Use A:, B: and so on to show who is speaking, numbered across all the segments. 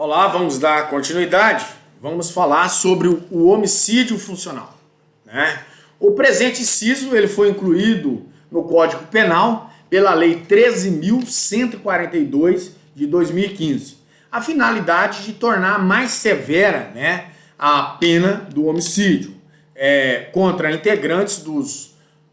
A: Olá, vamos dar continuidade. Vamos falar sobre o homicídio funcional, né? O presente inciso ele foi incluído no Código Penal pela Lei 13.142 de 2015. A finalidade de tornar mais severa, né, a pena do homicídio contra integrantes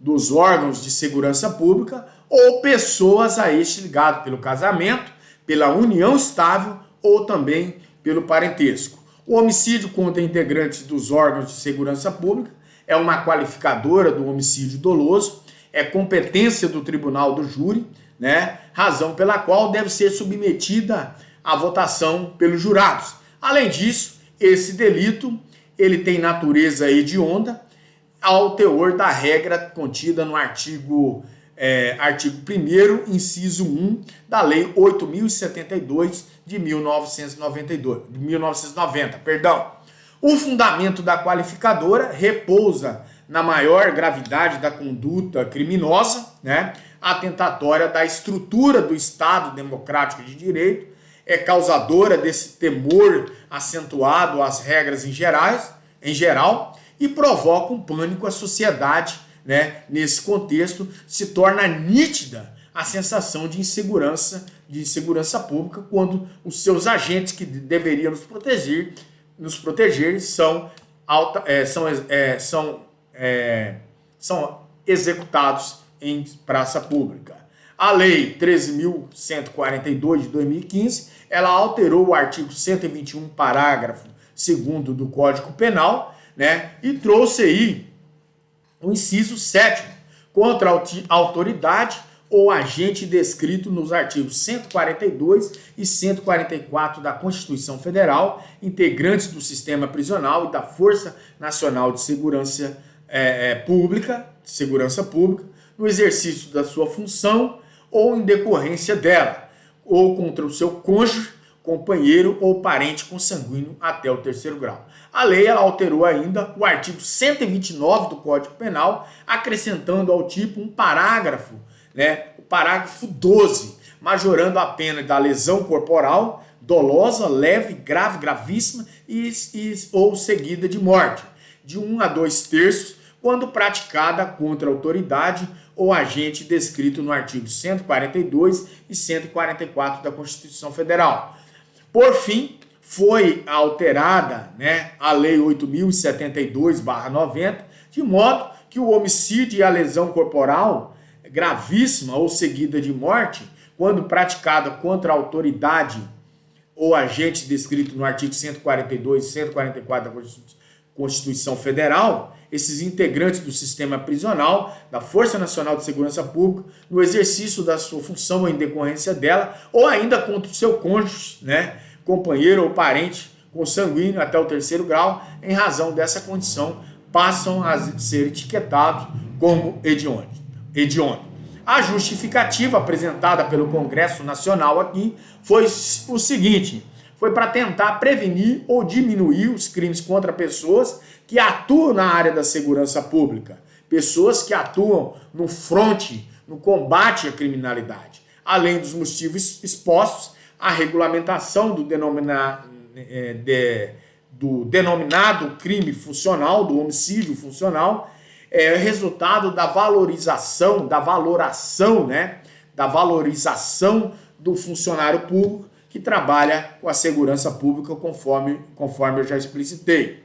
A: dos órgãos de segurança pública ou pessoas a este ligado pelo casamento, pela união estável ou também pelo parentesco. O homicídio contra integrantes dos órgãos de segurança pública é uma qualificadora do homicídio doloso, é competência do tribunal do júri, né? Razão pela qual deve ser submetida à votação pelos jurados. Além disso, esse delito ele tem natureza hedionda ao teor da regra contida no artigo 1º, inciso 1 da Lei 8.072 de 1990. O fundamento da qualificadora repousa na maior gravidade da conduta criminosa, né, atentatória da estrutura do Estado Democrático de Direito, é causadora desse temor acentuado às regras em geral e provoca um pânico à sociedade. Né? Nesse contexto, se torna nítida a sensação de insegurança pública quando os seus agentes que deveriam nos proteger são executados em praça pública. A Lei 13.142 de 2015, ela alterou o artigo 121, parágrafo 2º do Código Penal, né? E trouxe aí o inciso 7º, contra a autoridade ou agente descrito nos artigos 142 e 144 da Constituição Federal, integrantes do sistema prisional e da Força Nacional de Segurança Pública, no exercício da sua função ou em decorrência dela, ou contra o seu cônjuge, companheiro ou parente consanguíneo até o 3º grau. A lei ela alterou ainda o artigo 129 do Código Penal, acrescentando ao tipo um parágrafo, né, o parágrafo 12, majorando a pena da lesão corporal dolosa, leve, grave, gravíssima ou seguida de morte, de 1 a 2/3, quando praticada contra a autoridade ou agente descrito no artigo 142 e 144 da Constituição Federal. Por fim, foi alterada, né, a Lei 8.072/90, de modo que o homicídio e a lesão corporal gravíssima ou seguida de morte, quando praticada contra a autoridade ou agente descrito no artigo 142 e 144 da Constituição Federal, esses integrantes do sistema prisional, da Força Nacional de Segurança Pública, no exercício da sua função ou em decorrência dela, ou ainda contra o seu cônjuge, né, companheiro ou parente consanguíneo até o 3º grau, em razão dessa condição, passam a ser etiquetados como hediondos. A justificativa apresentada pelo Congresso Nacional aqui foi o seguinte: foi para tentar prevenir ou diminuir os crimes contra pessoas que atuam na área da segurança pública, pessoas que atuam no fronte, no combate à criminalidade. Além dos motivos expostos, a regulamentação do denominado crime funcional, do homicídio funcional, é resultado da valoração do funcionário público que trabalha com a segurança pública, conforme eu já explicitei.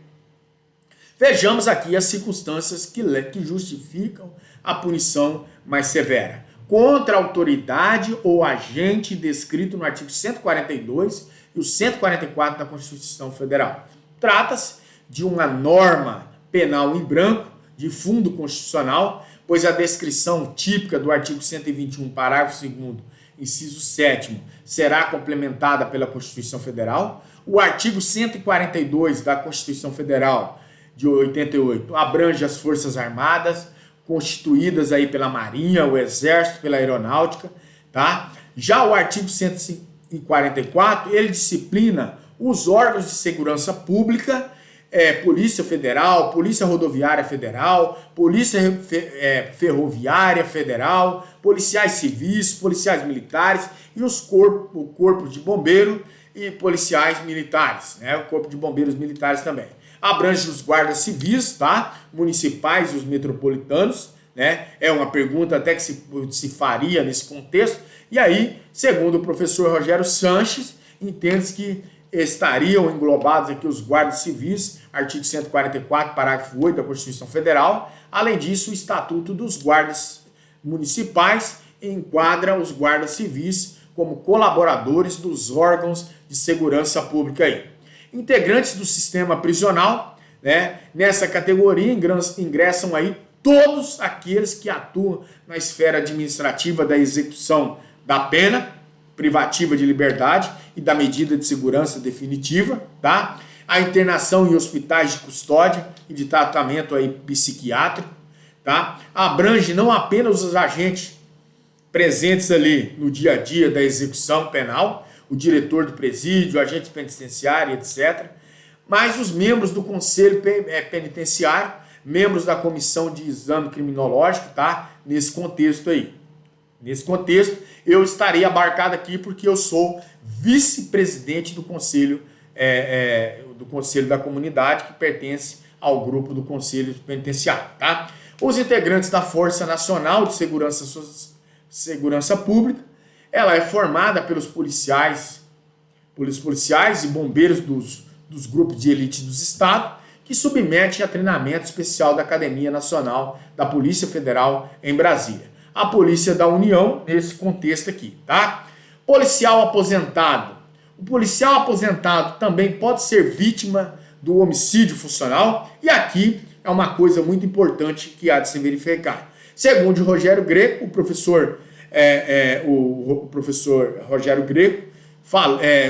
A: Vejamos aqui as circunstâncias que justificam a punição mais severa. Contra a autoridade ou agente descrito no artigo 142 e o 144 da Constituição Federal. Trata-se de uma norma penal em branco, de fundo constitucional, pois a descrição típica do artigo 121, parágrafo 2º, inciso 7º, será complementada pela Constituição Federal. O artigo 142 da Constituição Federal de 88 abrange as Forças Armadas, constituídas aí pela Marinha, o Exército, pela Aeronáutica, tá? Já o artigo 144, ele disciplina os órgãos de segurança pública, Polícia Federal, Polícia Rodoviária Federal, Polícia Ferroviária Federal, policiais civis, policiais militares e o corpo de bombeiro, e policiais militares, né? O Corpo de Bombeiros Militares também. Abrange os guardas civis, tá? Municipais e os metropolitanos, né? É uma pergunta até que se faria nesse contexto. E aí, segundo o professor Rogério Sanches, entende-se que estariam englobados aqui os guardas civis, artigo 144, parágrafo 8 da Constituição Federal. Além disso, o Estatuto dos Guardas Municipais enquadra os guardas civis como colaboradores dos órgãos de segurança pública aí. Integrantes do sistema prisional, né? Nessa categoria ingressam aí todos aqueles que atuam na esfera administrativa da execução da pena privativa de liberdade e da medida de segurança definitiva, tá? A internação em hospitais de custódia e de tratamento aí psiquiátrico, tá? Abrange não apenas os agentes presentes ali no dia a dia da execução penal, o diretor do presídio, o agente penitenciário, etc., mas os membros do Conselho Penitenciário, membros da Comissão de Exame Criminológico, tá? Nesse contexto aí. Nesse contexto, eu estarei abarcado aqui porque eu sou vice-presidente do Conselho da Comunidade, que pertence ao grupo do Conselho Penitenciário, tá? Os integrantes da Força Nacional de Segurança Pública, ela é formada pelos policiais e bombeiros dos grupos de elite dos estados, que submete a treinamento especial da Academia Nacional da Polícia Federal em Brasília. A Polícia da União, nesse contexto aqui, tá? Policial aposentado. O policial aposentado também pode ser vítima do homicídio funcional, e aqui é uma coisa muito importante que há de se verificar. Segundo o Rogério Greco, o professor Rogério Greco,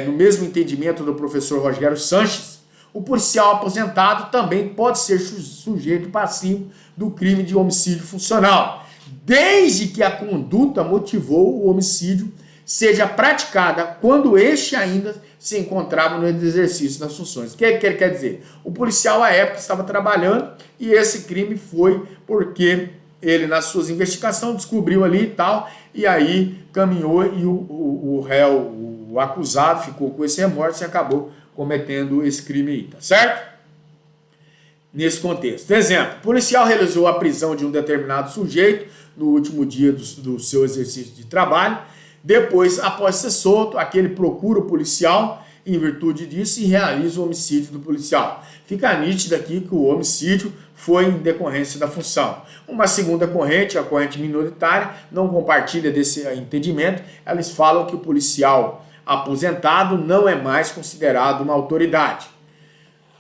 A: no mesmo entendimento do professor Rogério Sanches, o policial aposentado também pode ser sujeito passivo do crime de homicídio funcional, desde que a conduta motivou o homicídio seja praticada quando este ainda se encontrava no exercício das funções. O que ele quer dizer? O policial, à época, estava trabalhando e esse crime foi porque ele, nas suas investigações, descobriu ali e tal, e aí caminhou e o réu, o acusado, ficou com esse remorso e acabou cometendo esse crime aí, tá certo? Nesse contexto. Exemplo, o policial realizou a prisão de um determinado sujeito no último dia do seu exercício de trabalho. Depois, após ser solto, aquele procura o policial em virtude disso e realiza o homicídio do policial. Fica nítido aqui que o homicídio foi em decorrência da função. Uma segunda corrente, a corrente minoritária, não compartilha desse entendimento. Eles falam que o policial aposentado não é mais considerado uma autoridade.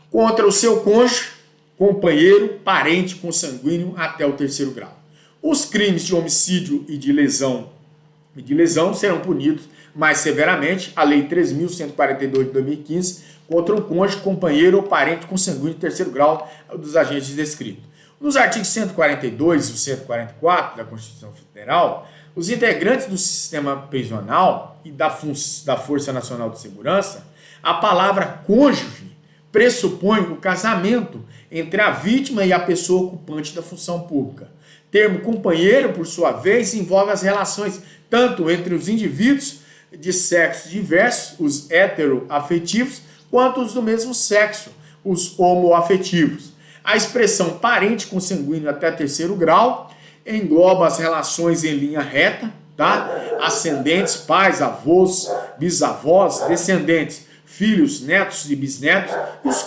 A: Contra o seu cônjuge, companheiro, parente consanguíneo até o 3º grau. Os crimes de homicídio e de lesão serão punidos mais severamente, a Lei 3.142 de 2015, contra o cônjuge, companheiro ou parente consanguíneo de 3º grau dos agentes descritos. Nos artigos 142 e 144 da Constituição Federal, os integrantes do sistema prisional e da Força Nacional de Segurança, a palavra cônjuge pressupõe o casamento entre a vítima e a pessoa ocupante da função pública. Termo companheiro, por sua vez, envolve as relações tanto entre os indivíduos de sexos diversos, os heteroafetivos, quanto os do mesmo sexo, os homoafetivos. A expressão parente consanguíneo até 3º grau engloba as relações em linha reta, tá? Ascendentes, pais, avós, bisavós, descendentes, filhos, netos e bisnetos, e os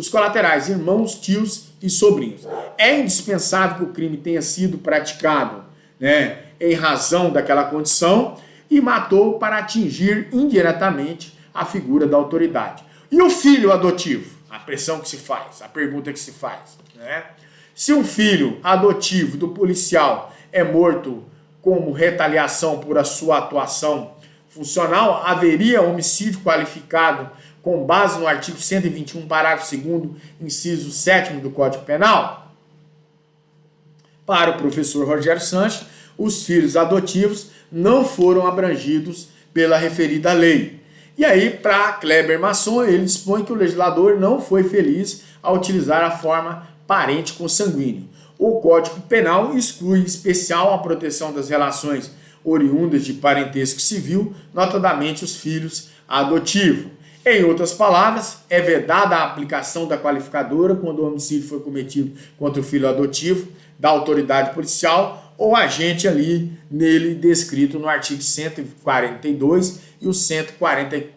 A: colaterais, irmãos, tios e sobrinhos. É indispensável que o crime tenha sido praticado, né, em razão daquela condição e matou para atingir indiretamente a figura da autoridade. E o filho adotivo? A pressão que se faz, a pergunta que se faz, né? Se um filho adotivo do policial é morto como retaliação por a sua atuação funcional, haveria homicídio qualificado com base no artigo 121, parágrafo 2º, inciso 7º do Código Penal? Para o professor Rogério Sanches, os filhos adotivos não foram abrangidos pela referida lei. E aí, para Kleber Masson, ele dispõe que o legislador não foi feliz ao utilizar a forma parente consanguíneo. O Código Penal exclui em especial a proteção das relações oriundas de parentesco civil, notadamente os filhos adotivo. Em outras palavras, é vedada a aplicação da qualificadora quando o homicídio foi cometido contra o filho adotivo da autoridade policial ou agente ali nele descrito no artigo 142 e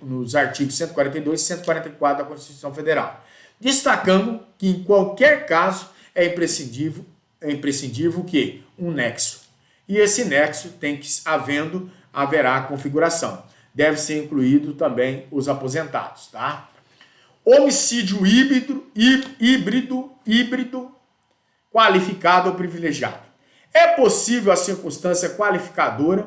A: nos artigos 142 e 144 da Constituição Federal. Destacando que em qualquer caso é imprescindível o quê? Um nexo. E esse nexo tem que haverá configuração. Deve ser incluído também os aposentados, tá? Homicídio híbrido, qualificado ou privilegiado. É possível a circunstância qualificadora,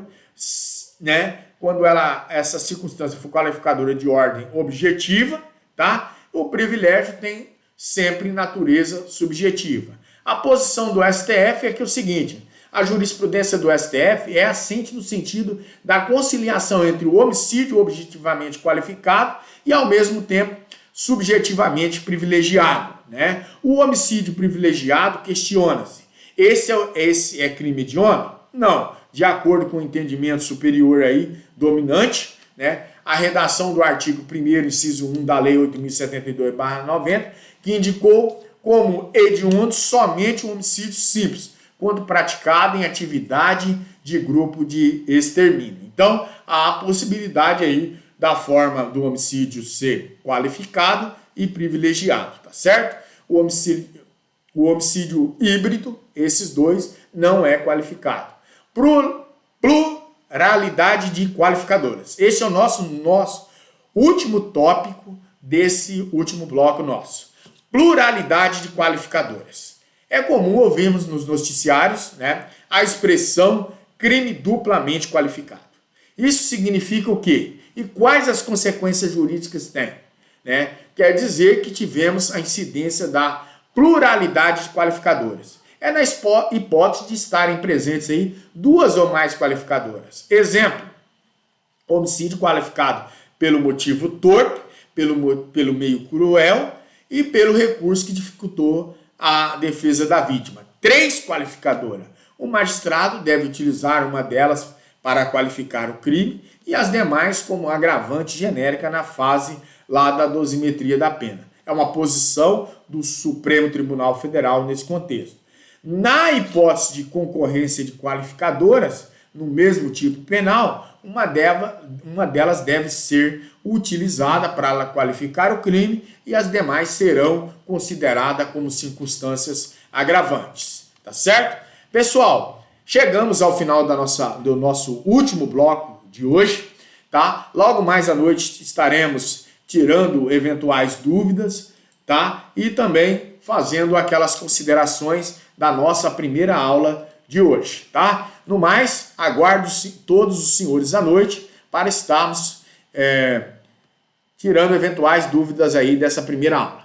A: né? Quando essa circunstância for qualificadora de ordem objetiva, tá? O privilégio tem sempre natureza subjetiva. A posição do STF é que é o seguinte: a jurisprudência do STF é assente no sentido da conciliação entre o homicídio objetivamente qualificado e, ao mesmo tempo, subjetivamente privilegiado, né? O homicídio privilegiado questiona-se: esse é crime hediondo? Não. De acordo com o entendimento superior aí, dominante, né? A redação do artigo 1º, inciso 1 da Lei 8.072/90, que indicou como hediondo somente um homicídio simples, quando praticado em atividade de grupo de extermínio. Então, há a possibilidade aí da forma do homicídio ser qualificado e privilegiado, tá certo? O homicídio híbrido, esses dois, não é qualificado. Pluralidade de qualificadoras. Esse é o nosso último tópico desse último bloco nosso. Pluralidade de qualificadoras. É comum ouvirmos nos noticiários, né, a expressão crime duplamente qualificado. Isso significa o quê? E quais as consequências jurídicas tem? Né? Quer dizer que tivemos a incidência da pluralidade de qualificadoras. É na hipótese de estarem presentes aí duas ou mais qualificadoras. Exemplo: homicídio qualificado pelo motivo torpe, pelo meio cruel e pelo recurso que dificultou a defesa da vítima. 3 qualificadoras. O magistrado deve utilizar uma delas para qualificar o crime e as demais como agravante genérica na fase lá da dosimetria da pena. É uma posição do Supremo Tribunal Federal nesse contexto. Na hipótese de concorrência de qualificadoras, no mesmo tipo penal, uma delas deve ser utilizada para qualificar o crime e as demais serão consideradas como circunstâncias agravantes. Tá certo? Pessoal, chegamos ao final do nosso último bloco de hoje, tá? Logo mais à noite estaremos tirando eventuais dúvidas, tá? E também fazendo aquelas considerações da nossa primeira aula de hoje, tá? No mais, aguardo todos os senhores à noite para estarmos tirando eventuais dúvidas aí dessa primeira aula.